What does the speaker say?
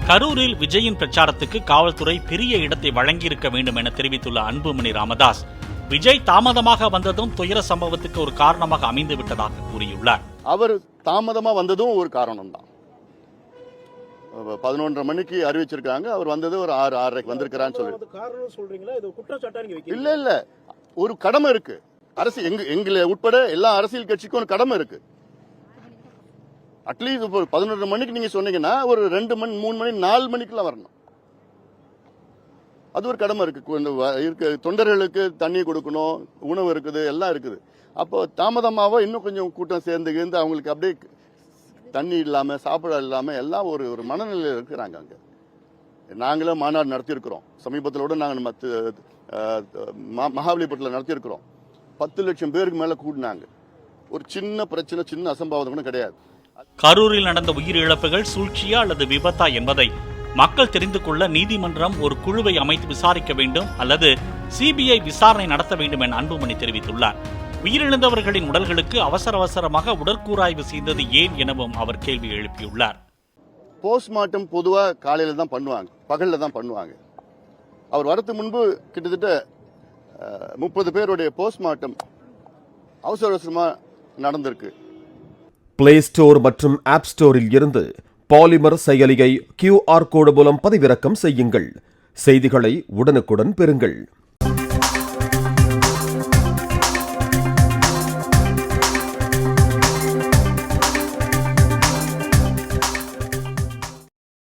கரூரில் விஜயின் பிரச்சாரத்துக்கு காவல்துறை பெரிய இடத்தை வழங்கியிருக்க வேண்டும் என தெரிவித்துள்ள அன்புமணி ராமதாஸ், விஜய் தாமதமாக வந்ததும் துயர சம்பவத்துக்கு ஒரு காரணமாக அமைந்து விட்டதாக கூறியுள்ளார். அவர் தாமதமா வந்ததும் ஒரு காரணம் தான். 11:30 மணிக்கு அறிவிச்சிருக்காங்க, அவர் வந்தது ஒரு 6:30 வந்திருக்கிறான்னு சொல்லி. இல்ல ஒரு கடமை இருக்கு. அரசு எங்களை உட்பட எல்லா அரசியல் கட்சிக்கும் ஒரு கடமை இருக்கு. அட்லீஸ்ட் 11:30 மணிக்கு நீங்க சொன்னீங்கன்னா ஒரு 2 மணி 3 மணி 4 மணிக்கெல்லாம் வரணும். அது ஒரு கடமை இருக்கு. தொண்டர்களுக்கு தண்ணி கொடுக்கணும், உணவு இருக்குது, எல்லாம் இருக்குது. அப்போ தாமதமாக இன்னும் கொஞ்சம் கூட்டம் சேர்ந்து அவங்களுக்கு அப்படியே தண்ணி இல்லாம சாப்பிட இல்லாம எல்லாம் ஒரு மனநிலையில் இருக்கிறாங்க. அங்க நாங்களும் மாநாடு நடத்தியிருக்கிறோம். சமீபத்திலோட நாங்கள் மகாபலிபுரத்தில் நடத்தியிருக்கிறோம். 10 லட்சம் பேருக்கு மேல கூடினாங்க. ஒரு சின்ன பிரச்சனை, சின்ன அசம்பாவிதம் கூட கிடையாது. கரூரில் நடந்த உயிரிழப்புகள் சூழ்ச்சியா அல்லது விபத்தா என்பதை மக்கள் தெரிந்து கொள்ள நீதிமன்றம் ஒரு குழுவை அமைத்து விசாரிக்க வேண்டும் அல்லது சிபிஐ விசாரணை நடத்த வேண்டும் என அன்புமணி தெரிவித்துள்ளார். உயிரிழந்தவர்களின் உடல்களுக்கு அவசரமாக உடற்கூறாய்வு செய்தது ஏன் எனவும் அவர் கேள்வி எழுப்பியுள்ளார். போஸ்ட்மார்ட்டம் பொதுவாக காலையில தான் பண்ணுவாங்க, பகல்ல தான் பண்ணுவாங்க. அவர் வரதுக்கு முன்பு கிட்டத்தட்ட 30 பேருடைய போஸ்ட்மார்ட்டம் அவசரமா நடந்திருக்கு. பிளே ஸ்டோர் மற்றும் ஆப் ஸ்டோரில் இருந்து பாலிமர் செயலியை QR கோடு மூலம் பதிவிறக்கம் செய்யுங்கள். செய்திகளை உடனுக்குடன் பெறுங்கள்.